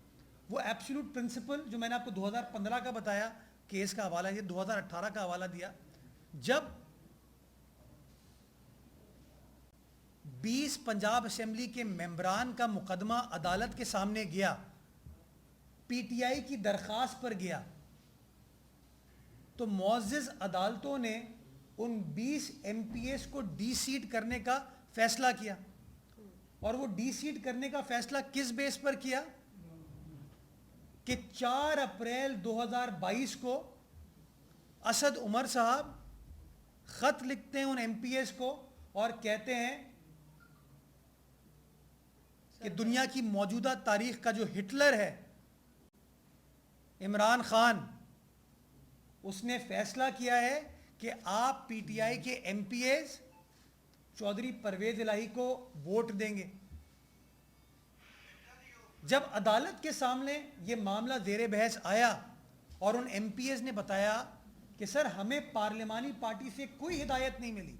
وہ ایبسلیوٹ پرنسپل جو میں نے آپ کو 2015 کا بتایا کیس کا حوالہ دیا, 2018 کا حوالہ دیا, جب 20 پنجاب اسمبلی کے ممبران کا مقدمہ عدالت کے سامنے گیا, پی ٹی آئی کی درخواست پر گیا, تو معزز عدالتوں نے ان 20 ایم پی ایس کو ڈی سیٹ کرنے کا فیصلہ کیا. اور وہ ڈی سیٹ کرنے کا فیصلہ کس بیس پر کیا کہ 4 اپریل 2022 کو اسد عمر صاحب خط لکھتے ہیں ان ایم پی ایس کو اور کہتے ہیں کہ دنیا کی موجودہ تاریخ کا جو ہٹلر ہے عمران خان, اس نے فیصلہ کیا ہے کہ آپ پی ٹی آئی کے MPs Chaudhry Pervaiz Elahi کو ووٹ دیں گے. جب عدالت کے سامنے یہ معاملہ زیر بحث آیا اور ان ایم پی ایس نے بتایا کہ سر ہمیں پارلیمانی پارٹی سے کوئی ہدایت نہیں ملی,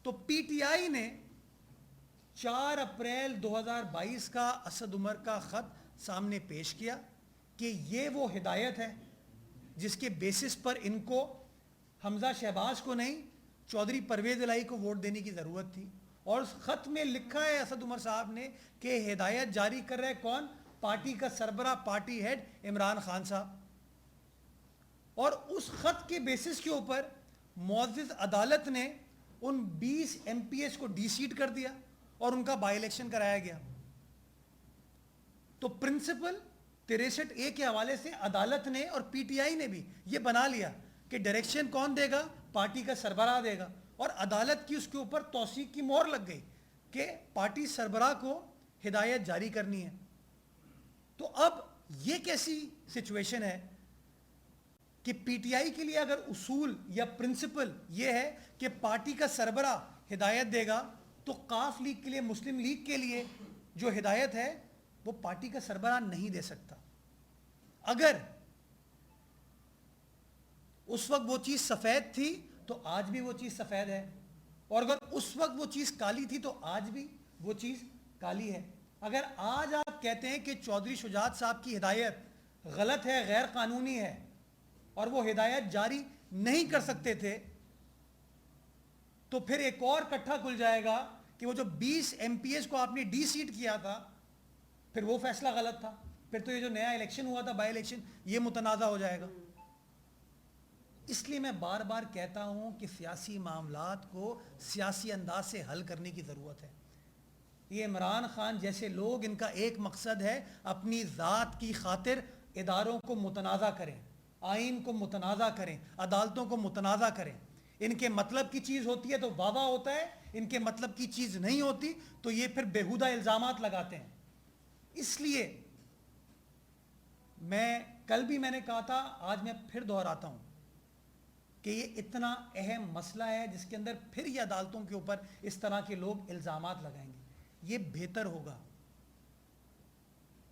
تو پی ٹی آئی نے 4 اپریل 2022 کا اسد عمر کا خط سامنے پیش کیا کہ یہ وہ ہدایت ہے جس کے بیسس پر ان کو حمزہ شہباز کو نہیں چودھری پرویز الہی کو ووٹ دینے کی ضرورت تھی. اور اس خط میں لکھا ہے اسد عمر صاحب نے کہ ہدایت جاری کر رہے کون, پارٹی کا سربراہ پارٹی ہیڈ عمران خان صاحب. اور اس خط کے بیسس کے اوپر معزز عدالت نے ان 20 ایم پی ایس کو ڈی سیٹ کر دیا اور ان کا بائی الیکشن کرایا گیا. تو پرنسپل 63A کے حوالے سے عدالت نے اور پی ٹی آئی نے بھی یہ بنا لیا کہ ڈائریکشن کون دے گا, پارٹی کا سربراہ دے گا, اور عدالت کی اس کے اوپر توثیق کی مہر لگ گئی کہ پارٹی سربراہ کو ہدایت جاری کرنی ہے. تو اب یہ کیسی سچویشن ہے کہ پی ٹی آئی کے لیے اگر اصول یا پرنسپل یہ ہے کہ پارٹی کا سربراہ ہدایت دے گا, تو قاف لیگ کے لیے, مسلم لیگ کے لیے جو ہدایت ہے وہ پارٹی کا سربراہ نہیں دے سکتا. اگر اس وقت وہ چیز سفید تھی تو آج بھی وہ چیز سفید ہے, اور اگر اس وقت وہ چیز کالی تھی تو آج بھی وہ چیز کالی ہے. اگر آج آپ کہتے ہیں کہ چودھری شجاعت صاحب کی ہدایت غلط ہے, غیر قانونی ہے, اور وہ ہدایت جاری نہیں کر سکتے تھے, تو پھر ایک اور کٹھا کھل جائے گا کہ وہ جو 20 ایم پی ایس کو آپ نے ڈی سیٹ کیا تھا پھر وہ فیصلہ غلط تھا, پھر تو یہ جو نیا الیکشن ہوا تھا بائی الیکشن یہ متنازع ہو جائے گا. اس لیے میں بار بار کہتا ہوں کہ سیاسی معاملات کو سیاسی انداز سے حل کرنے کی ضرورت ہے. یہ عمران خان جیسے لوگ، ان کا ایک مقصد ہے اپنی ذات کی خاطر اداروں کو متنازع کریں، آئین کو متنازع کریں، عدالتوں کو متنازع کریں. ان کے مطلب کی چیز ہوتی ہے تو واہ ہوتا ہے، ان کے مطلب کی چیز نہیں ہوتی تو یہ پھر بیہودہ الزامات لگاتے ہیں. اس لیے کل بھی میں نے کہا تھا، آج میں پھر دہراتا ہوں کہ یہ اتنا اہم مسئلہ ہے جس کے اندر پھر یہ عدالتوں کے اوپر اس طرح کے لوگ الزامات لگائیں گے. یہ بہتر ہوگا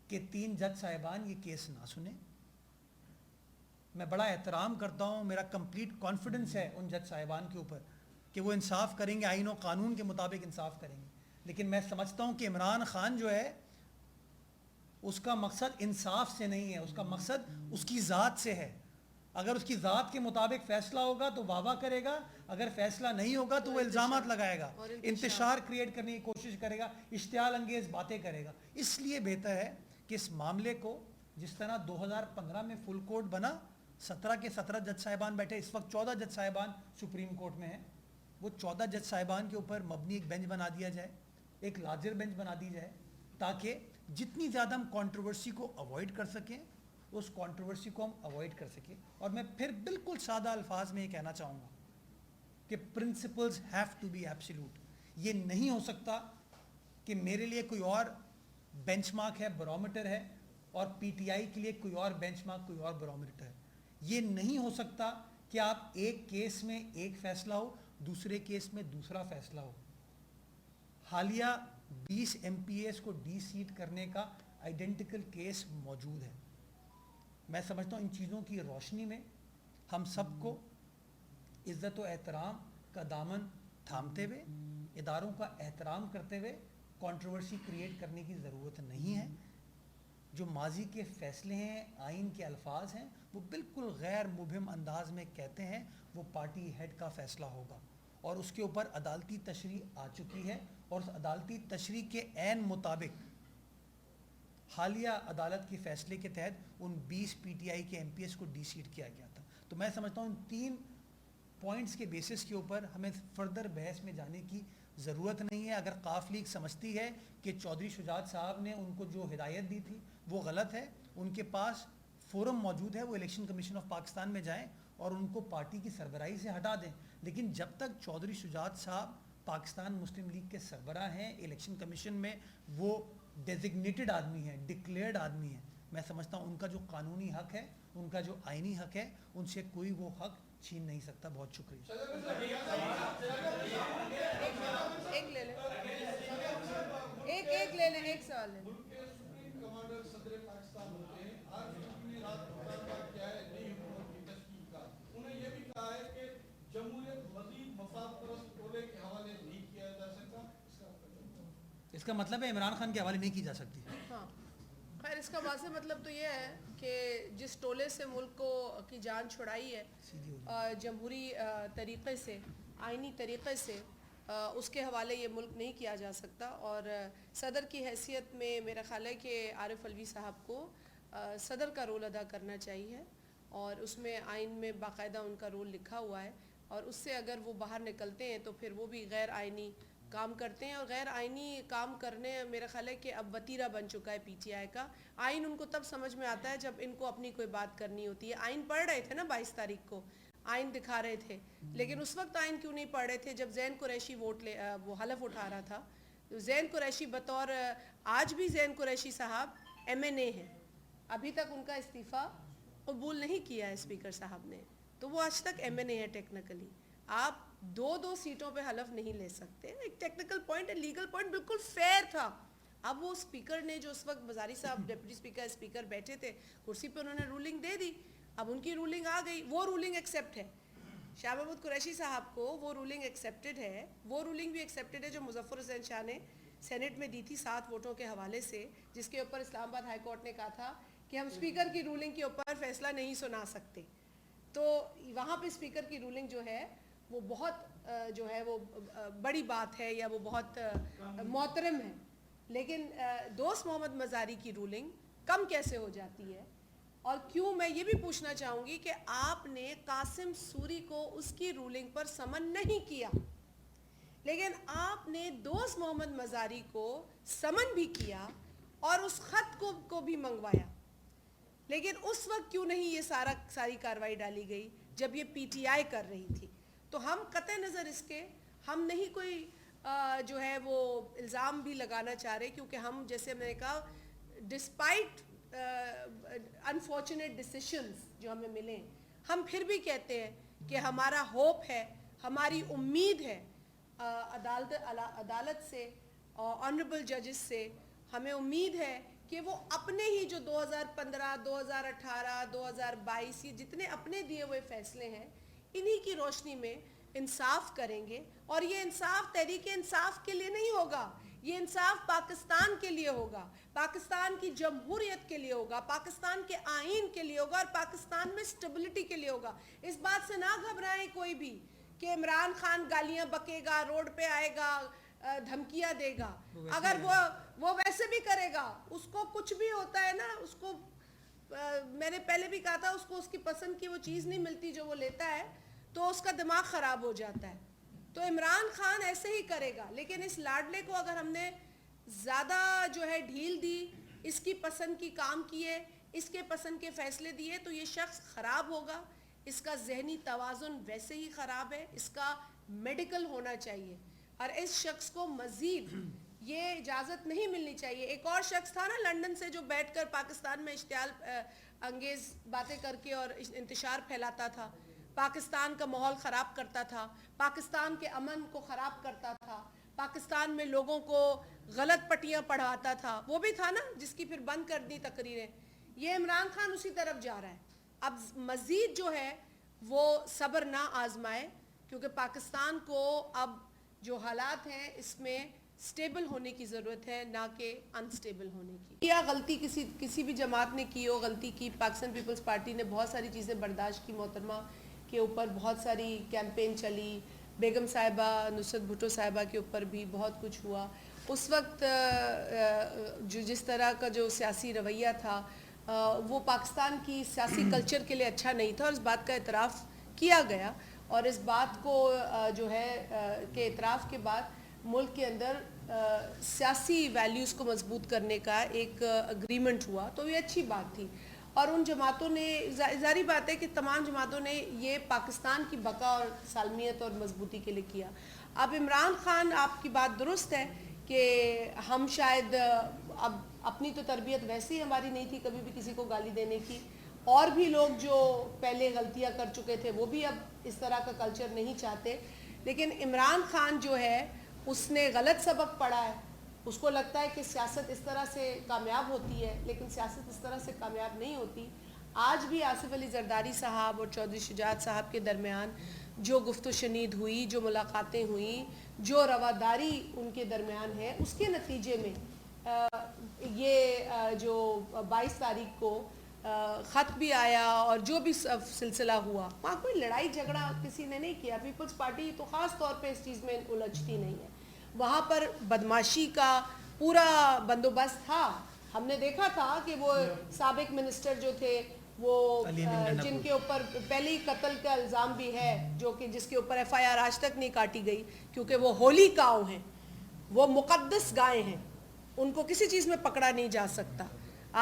کہ 3 جج صاحبان یہ کیس نہ سنیں. میں بڑا احترام کرتا ہوں، میرا کمپلیٹ کانفیڈنس ہے ان جج صاحبان کے اوپر کہ وہ انصاف کریں گے، آئین و قانون کے مطابق انصاف کریں گے. لیکن میں سمجھتا ہوں کہ عمران خان جو ہے اس کا مقصد انصاف سے نہیں ہے، اس کا مقصد اس کی ذات سے ہے. اگر اس کی ذات کے مطابق فیصلہ ہوگا تو واہ کرے گا، اگر فیصلہ نہیں ہوگا تو وہ الزامات لگائے گا، انتشار کریٹ کرنے کی کوشش کرے گا، اشتعال انگیز باتیں کرے گا. اس لیے بہتر ہے کہ اس معاملے کو جس طرح 2015 میں فل کورٹ بنا، 17 کے 17 جج صاحبان بیٹھے، اس وقت 14 جج صاحبان سپریم کورٹ میں ہیں، وہ 14 جج صاحبان کے اوپر مبنی ایک بینچ بنا دیا جائے، ایک لارجر بینچ بنا دی جائے، تاکہ جتنی زیادہ ہم کنٹروورسی کو اوائڈ کر سکیں اس کنٹروورسی کو ہم اوائڈ کر سکیں. اور میں پھر بالکل سادہ الفاظ میں یہ کہنا چاہوں گا کہ principles have to be absolute. یہ نہیں ہو سکتا کہ میرے لیے کوئی اور بینچ مارک ہے، بیرومیٹر ہے، اور پی ٹی آئی کے لیے کوئی اور بینچ مارک، کوئی اور بیرومیٹر ہے. یہ نہیں ہو سکتا کہ آپ ایک کیس میں ایک فیصلہ ہو، دوسرے کیس میں دوسرا فیصلہ ہو. حالیہ 20 ایم پی ایس کو ڈی سیٹ کرنے کا آئیڈینٹیکل کیس موجود ہے. میں سمجھتا ہوں ان چیزوں کی روشنی میں ہم سب کو عزت و احترام کا دامن تھامتے ہوئے، اداروں کا احترام کرتے ہوئے کنٹروورسی کریٹ کرنے کی ضرورت نہیں ہے. جو ماضی کے فیصلے ہیں، آئین کے الفاظ ہیں، وہ بالکل غیر مبہم انداز میں کہتے ہیں وہ پارٹی ہیڈ کا فیصلہ ہوگا، اور اس کے اوپر عدالتی تشریح آ چکی ہے، اور اس عدالتی تشریح کے عین مطابق حالیہ عدالت کے فیصلے کے تحت ان 20 پی ٹی آئی کے ایم پی ایس کو ڈی سیٹ کیا گیا تھا. تو میں سمجھتا ہوں ان 3 پوائنٹس کے بیسس کے اوپر ہمیں فردر بحث میں جانے کی ضرورت نہیں ہے. اگر قاف لیگ سمجھتی ہے کہ چودھری شجاعت صاحب نے ان کو جو ہدایت دی تھی وہ غلط ہے، ان کے پاس فورم موجود ہے، وہ الیکشن کمیشن آف پاکستان میں جائیں اور ان کو پارٹی کی سربراہی سے ہٹا دیں. لیکن جب تک چودھری شجاعت صاحب پاکستان مسلم لیگ کے سربراہ ہیں الیکشن کمیشن میں، وہ ڈیزگنیٹڈ آدمی ہیں، ڈکلیئرڈ آدمی ہیں، میں سمجھتا ہوں ان کا جو قانونی حق ہے، ان کا جو آئینی حق ہے، ان سے کوئی وہ حق چھین نہیں سکتا. بہت شکریہ. ایک لے لیں، ایک لے لیں، ایک سوال ہے. کمانڈر صدر پاکستان ہوتے ہیں، آج انہوں نے رات مطالبہ کیا ہے نئی حکومت کی تشکیل کا. انہوں نے یہ بھی کہا ہے کہ جمہوریت مزید مفاد پرست ٹولے کے حوالے نہیں کیا جا سکتا. اس کا مطلب ہے عمران خان کے حوالے نہیں کی جا سکتی. ہاں خیر، اس کا واضح مطلب تو یہ ہے کہ جس ٹولے سے ملک کو کی جان چھڑائی ہے جمہوری طریقے سے، آئینی طریقے سے، اس کے حوالے یہ ملک نہیں کیا جا سکتا. اور صدر کی حیثیت میں میرا خیال ہے کہ عارف علوی صاحب کو صدر کا رول ادا کرنا چاہیے، اور اس میں آئین میں باقاعدہ ان کا رول لکھا ہوا ہے، اور اس سے اگر وہ باہر نکلتے ہیں تو پھر وہ بھی غیر آئینی کام کرتے ہیں. اور غیر آئینی کام کرنے میرا خیال ہے کہ اب وتیرہ بن چکا ہے پی ٹی آئی کا. آئین ان کو تب سمجھ میں آتا ہے جب ان کو اپنی کوئی بات کرنی ہوتی ہے. آئین پڑھ رہے تھے نا 22 تاریخ کو، آئین دکھا رہے تھے، لیکن اس وقت آئین کیوں نہیں پڑھ رہے تھے جب زین قریشی وہ حلف اٹھا رہا تھا. زین قریشی بطور، آج بھی زین قریشی صاحب ایم این اے ہیں، ابھی تک ان کا استعفیٰ قبول نہیں کیا ہے اسپیکر صاحب نے، تو وہ آج تک ایم این اے ہے ٹیکنیکلی. آپ 2 سیٹوں پہ حلف نہیں لے سکتے. ایک ٹیکنیکل پوائنٹ ہے، لیگل پوائنٹ بالکل فیئر تھا. اب وہ اسپیکر نے جو اس وقت بزاری صاحب ڈپٹی اسپیکر بیٹھے تھے کرسی پہ، انہوں نے رولنگ دے دی. اب ان کی رولنگ آ گئی، وہ رولنگ ایکسیپٹ ہے. شاہ محمود قریشی صاحب کو وہ رولنگ ایکسیپٹڈ ہے. وہ رولنگ بھی ایکسیپٹڈ ہے جو مظفر حسین شاہ نے سینٹ میں دی تھی 7 ووٹوں کے حوالے سے، جس کے اوپر اسلام آباد ہائی کورٹ نے کہا تھا کہ ہم اسپیکر کی رولنگ کے اوپر فیصلہ نہیں سنا سکتے. تو وہاں پہ اسپیکر کی رولنگ جو ہے وہ بہت جو ہے وہ بڑی بات ہے، یا وہ بہت محترم ہے. لیکن دوست محمد مزاری کی رولنگ کم کیسے ہو جاتی ہے؟ اور کیوں میں یہ بھی پوچھنا چاہوں گی کہ آپ نے قاسم سوری کو اس کی رولنگ پر سمن نہیں کیا، لیکن آپ نے دوست محمد مزاری کو سمن بھی کیا اور اس خط کو بھی منگوایا، لیکن اس وقت کیوں نہیں یہ ساری کارروائی ڈالی گئی جب یہ پی ٹی آئی کر رہی تھی؟ تو ہم قطع نظر اس کے ہم نہیں کوئی جو ہے وہ الزام بھی لگانا چاہ رہے، کیونکہ ہم جیسے میں نے کہا ڈسپائٹ انفارچونیٹ ڈیسیشنز جو ہمیں ملے، ہم پھر بھی کہتے ہیں کہ ہمارا ہوپ ہے، ہماری امید ہے عدالت سے اور آنریبل ججز سے، ہمیں امید ہے کہ وہ اپنے ہی جو 2015 2018 2022 یہ جتنے اپنے دیے ہوئے فیصلے ہیں انہی کی روشنی میں انصاف کریں گے، اور یہ انصاف تحریک انصاف کے لیے نہیں ہوگا، یہ انصاف پاکستان کے لیے ہوگا، پاکستان کی جمہوریت کے لیے ہوگا، پاکستان کے آئین کے لیے ہوگا، اور پاکستان میں سٹیبلٹی کے لیے ہوگا۔ اس بات سے نہ گھبرائیں کوئی بھی کہ عمران خان گالیاں بکے گا، روڈ پہ آئے گا، دھمکیاں دے گا، اگر وہ ویسے بھی کرے گا، اس کو کچھ بھی ہوتا ہے نا، اس کو میں نے پہلے بھی کہا تھا، اس کو اس کی پسند کی وہ چیز نہیں ملتی جو وہ لیتا ہے تو اس کا دماغ خراب ہو جاتا ہے۔ تو عمران خان ایسے ہی کرے گا، لیکن اس لاڈلے کو اگر ہم نے زیادہ جو ہے ڈھیل دی، اس کی پسند کی کام کیے، اس کے پسند کے فیصلے دیے، تو یہ شخص خراب ہوگا، اس کا ذہنی توازن ویسے ہی خراب ہے، اس کا میڈیکل ہونا چاہیے، اور اس شخص کو مزید یہ اجازت نہیں ملنی چاہیے۔ ایک اور شخص تھا نا لندن سے جو بیٹھ کر پاکستان میں اشتعال انگیز باتیں کر کے اور انتشار پھیلاتا تھا، پاکستان کا ماحول خراب کرتا تھا، پاکستان کے امن کو خراب کرتا تھا، پاکستان میں لوگوں کو غلط پٹیاں پڑھاتا تھا، وہ بھی تھا نا جس کی پھر بند کر دی تقریریں۔ یہ عمران خان اسی طرف جا رہا ہے۔ اب مزید جو ہے وہ صبر نہ آزمائے، کیونکہ پاکستان کو اب جو حالات ہیں اس میں سٹیبل ہونے کی ضرورت ہے، نہ کہ انسٹیبل ہونے کی۔ یا غلطی کسی بھی جماعت نے کی ہو، غلطی کی، پاکستان پیپلز پارٹی نے بہت ساری چیزیں برداشت کی، محترمہ کے اوپر بہت ساری کیمپین چلی، بیگم صاحبہ نصرت بھٹو صاحبہ کے اوپر بھی بہت کچھ ہوا۔ اس وقت جو جس طرح کا جو سیاسی رویہ تھا وہ پاکستان کی سیاسی کلچر کے لیے اچھا نہیں تھا، اور اس بات کا اعتراف کیا گیا، اور اس بات کو جو ہے کہ اعتراف کے بعد ملک کے اندر سیاسی ویلیوز کو مضبوط کرنے کا ایک اگریمنٹ ہوا، تو یہ اچھی بات تھی۔ اور ان جماعتوں نے ظاہری بات ہے کہ تمام جماعتوں نے یہ پاکستان کی بقا اور سالمیت اور مضبوطی کے لیے کیا۔ اب عمران خان، آپ کی بات درست ہے کہ ہم شاید اب اپنی تو تربیت ویسے ہی ہماری نہیں تھی کبھی بھی کسی کو گالی دینے کی، اور بھی لوگ جو پہلے غلطیاں کر چکے تھے وہ بھی اب اس طرح کا کلچر نہیں چاہتے، لیکن عمران خان جو ہے اس نے غلط سبق پڑھا ہے، اس کو لگتا ہے کہ سیاست اس طرح سے کامیاب ہوتی ہے، لیکن سیاست اس طرح سے کامیاب نہیں ہوتی۔ آج بھی آصف علی زرداری صاحب اور چودھری شجاعت صاحب کے درمیان جو گفت و شنید ہوئی، جو ملاقاتیں ہوئیں، جو رواداری ان کے درمیان ہے، اس کے نتیجے میں یہ جو 22 تاریخ کو خط بھی آیا اور جو بھی سلسلہ ہوا، وہاں کوئی لڑائی جھگڑا کسی نے نہیں کیا۔ پیپلز پارٹی تو خاص طور پہ اس چیز میں الجھتی نہیں ہے، وہاں پر بدماشی کا پورا بندوبست تھا۔ ہم نے دیکھا تھا کہ وہ سابق منسٹر جو تھے، وہ جن کے اوپر پہلے ہی قتل کا الزام بھی ہے، جو کہ جس کے اوپر ایف آئی آر آج تک نہیں کاٹی گئی، کیونکہ وہ ہولی کاؤ ہیں، وہ مقدس گائے ہیں، ان کو کسی چیز میں پکڑا نہیں جا سکتا۔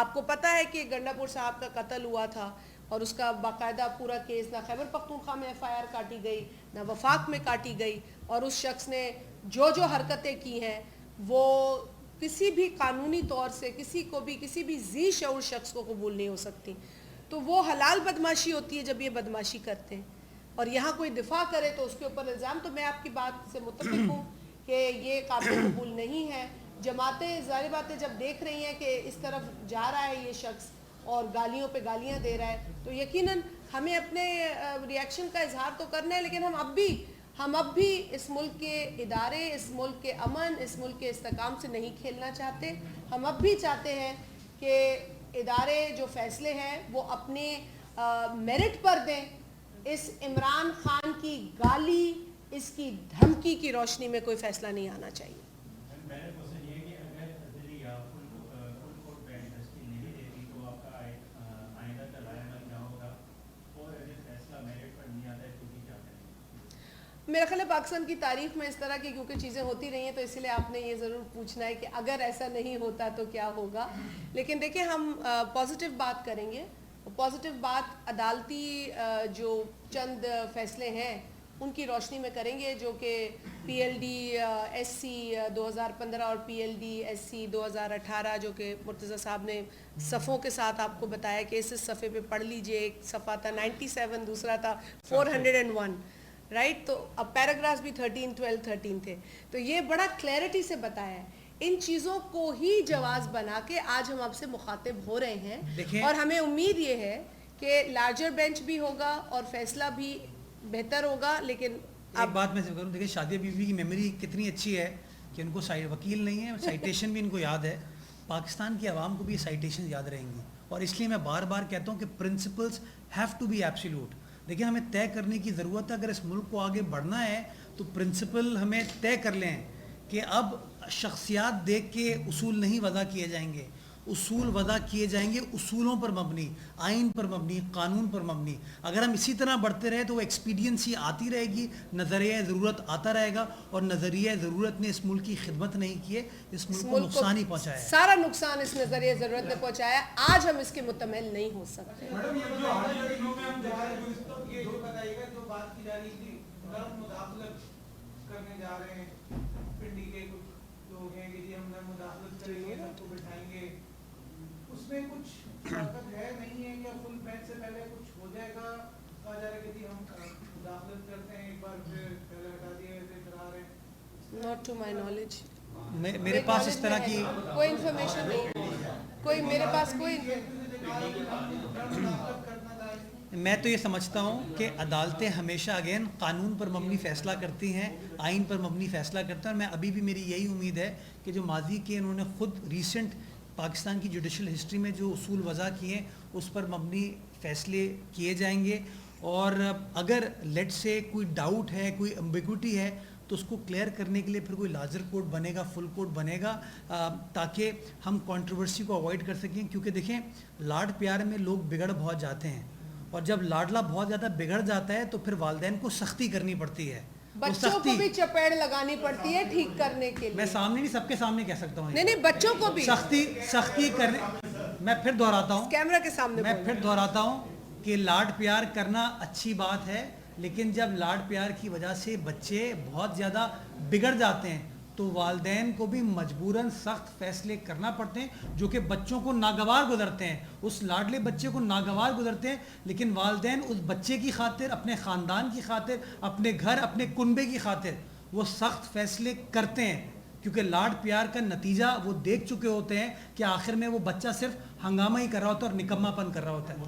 آپ کو پتہ ہے کہ گنڈا پور صاحب کا قتل ہوا تھا، اور اس کا باقاعدہ پورا کیس نہ خیبر پختونخوا میں ایف آئی آر کاٹی گئی، نہ وفاق میں کاٹی گئی، اور اس شخص نے جو حرکتیں کی ہیں وہ کسی بھی قانونی طور سے کسی بھی ذی شعور شخص کو قبول نہیں ہو سکتی۔ تو وہ حلال بدماشی ہوتی ہے جب یہ بدماشی کرتے ہیں، اور یہاں کوئی دفاع کرے تو اس کے اوپر الزام۔ تو میں آپ کی بات سے متفق ہوں کہ یہ قابل قبول نہیں ہے۔ جماعتیں ظاہر بات ہے جب دیکھ رہی ہیں کہ اس طرف جا رہا ہے یہ شخص اور گالیوں پہ گالیاں دے رہا ہے، تو یقیناً ہمیں اپنے ریئیکشن کا اظہار تو کرنا ہے، لیکن ہم اب بھی اس ملک کے ادارے، اس ملک کے امن، اس ملک کے استحکام سے نہیں کھیلنا چاہتے۔ ہم اب بھی چاہتے ہیں کہ ادارے جو فیصلے ہیں وہ اپنے میرٹ پر دیں، اس عمران خان کی گالی، اس کی دھمکی کی روشنی میں کوئی فیصلہ نہیں آنا چاہیے۔ آئندہ میرا خیال ہے پاکستان کی تاریخ میں اس طرح کی کیونکہ چیزیں ہوتی رہی ہیں تو اس لیے آپ نے یہ ضرور پوچھنا ہے کہ اگر ایسا نہیں ہوتا تو کیا ہوگا. لیکن دیکھیں ہم پازیٹیو بات کریں گے. پازیٹیو بات عدالتی جو چند فیصلے ہیں ان کی روشنی میں کریں گے جو کہ P L D S C 2015 اور P L D S C 2018 جو کہ مرتضیٰ صاحب نے صفوں کے ساتھ آپ کو بتایا کہ اس صفحے پہ پڑھ لیجئے. ایک صفحہ تھا 97, دوسرا تھا 401 رائٹ. تو اب پیراگرافز بھی 13, 12, 13 تھے. تو یہ بڑا کلیئرٹی سے بتایا ہے. ان چیزوں کو ہی جواز بنا کے آج ہم آپ سے مخاطب ہو رہے ہیں اور ہمیں امید یہ ہے کہ لارجر بینچ بھی ہوگا اور فیصلہ بھی بہتر ہوگا. لیکن ایک بات میں سے کروں, دیکھیں شادیہ بیوی کی میموری کتنی اچھی ہے کہ ان کو وکیل نہیں ہے, سائٹیشن بھی ان کو یاد ہے. پاکستان کی عوام کو بھی سائٹیشن یاد رہیں گی اور اس لیے میں بار بار کہتا ہوں کہ principles have to be absolute. دیکھیں ہمیں طے کرنے کی ضرورت ہے. اگر اس ملک کو آگے بڑھنا ہے تو پرنسپل ہمیں طے کر لیں کہ اب شخصیات دیکھ کے اصول نہیں وضع کیے جائیں گے. اصول وضع کیے جائیں گے اصولوں پر مبنی, آئین پر مبنی, قانون پر مبنی. اگر ہم اسی طرح بڑھتے رہے تو وہ ایکسپیڈینسی آتی رہے گی, نظریہ ضرورت آتا رہے گا اور نظریہ ضرورت نے اس ملک کی خدمت نہیں کی ہے, اس ملک کو نقصان ہی پہنچایا ہے. سارا نقصان اس نظریہ ضرورت نے پہنچایا. آج ہم اس کے متمل نہیں ہو سکتے. اس میں کچھ طاقت ہے نہیں ہے کہ فل بینچ سے پہلے کچھ ہو جائے گا, کہا جا رہا ہے کہ ہم مداخلت کرتے ہیں ایک بار پھر پہلے ہٹا دیے ویسے کرا رہے ہیں. Not to my knowledge. میرے پاس اس طرح کی کوئی انفارمیشن نہیں, کوئی میرے پاس کوئی. میں تو یہ سمجھتا ہوں کہ عدالتیں ہمیشہ اگین قانون پر مبنی فیصلہ کرتی ہیں, آئین پر مبنی فیصلہ کرتے ہیں. اور میں ابھی بھی میری یہی امید ہے کہ جو ماضی کے انہوں نے خود ریسنٹ پاکستان کی جوڈیشل ہسٹری میں جو اصول وضع کیے ہیں اس پر مبنی فیصلے کیے جائیں گے. اور اگر لیٹ سے کوئی ڈاؤٹ ہے, کوئی امبیگوٹی ہے تو اس کو کلیئر کرنے کے لیے پھر کوئی لارجر کورٹ بنے گا, فل کورٹ بنے گا, تاکہ ہم کنٹروورسی کو اوائڈ کر سکیں. کیونکہ دیکھیں لاڈ پیار میں لوگ بگڑ بہت جاتے ہیں اور جب لاڈلا بہت زیادہ بگڑ جاتا ہے تو پھر والدین کو سختی کرنی پڑتی ہے. بچوں کو بھی چپیڑ لگانی پڑتی ہے ٹھیک کرنے کے لیے. میں سامنے نہیں, سب کے سامنے کہہ سکتا ہوں. نہیں بچوں کو بھی سختی کرنے. میں پھر دہراتا ہوں, کیمرہ کے سامنے میں پھر دہراتا ہوں کہ لاڈ پیار کرنا اچھی بات ہے, لیکن جب لاڈ پیار کی وجہ سے بچے بہت زیادہ بگڑ جاتے ہیں تو والدین کو بھی مجبوراً سخت فیصلے کرنا پڑتے ہیں جو کہ بچوں کو ناگوار گزرتے ہیں, اس لاڈلے بچے کو ناگوار گزرتے ہیں. لیکن والدین اس بچے کی خاطر, اپنے خاندان کی خاطر, اپنے گھر, اپنے کنبے کی خاطر وہ سخت فیصلے کرتے ہیں, کیونکہ لاڈ پیار کا نتیجہ وہ دیکھ چکے ہوتے ہیں کہ آخر میں وہ بچہ صرف ہنگامہ ہی کر رہا ہوتا ہے اور نکما پن کر رہا ہوتا ہے.